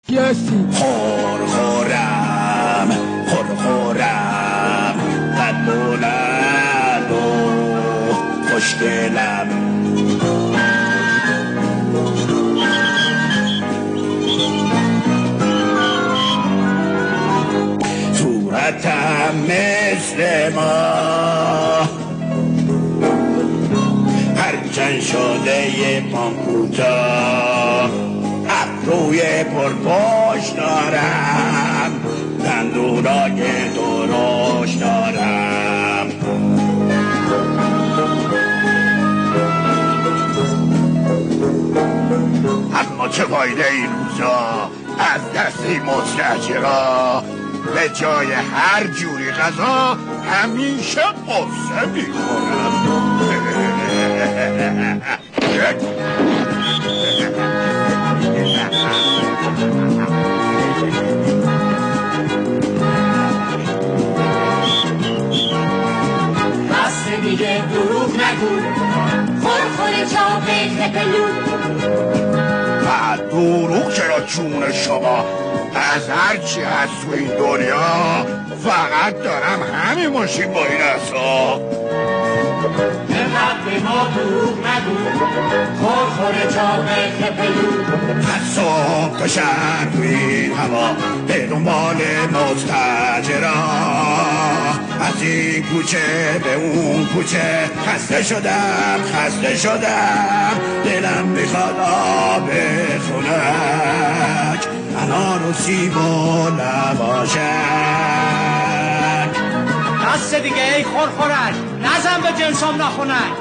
کی هستی؟ خورخورم قد بلند و خوشگلم صورتم مثل ما هرچند شده یه پانکوتا ابروی پرپشت دارم دندونای درشت دارم اما چه فایده این روزا از دستی مستاجرا به جای هر جوری غذا همیشه قصه میخورم بسته دیگه دروغ نگو خورخور چاقه خپلو و دروغ چرا جون شما از هرچی هست تو این دنیا فقط دارم همین ماشین با این اصلا اینقدر به ما دروغ نگو خورخور چاقه خپلو از صبح تا شب تو این هوا به دنبال مستاجرا از این کوچه به اون کوچه خسته شدم دلم میخواد آب خنک انار و سیب و لواشک دست دیگه ای خورخورک نزن به جنسام ناخونک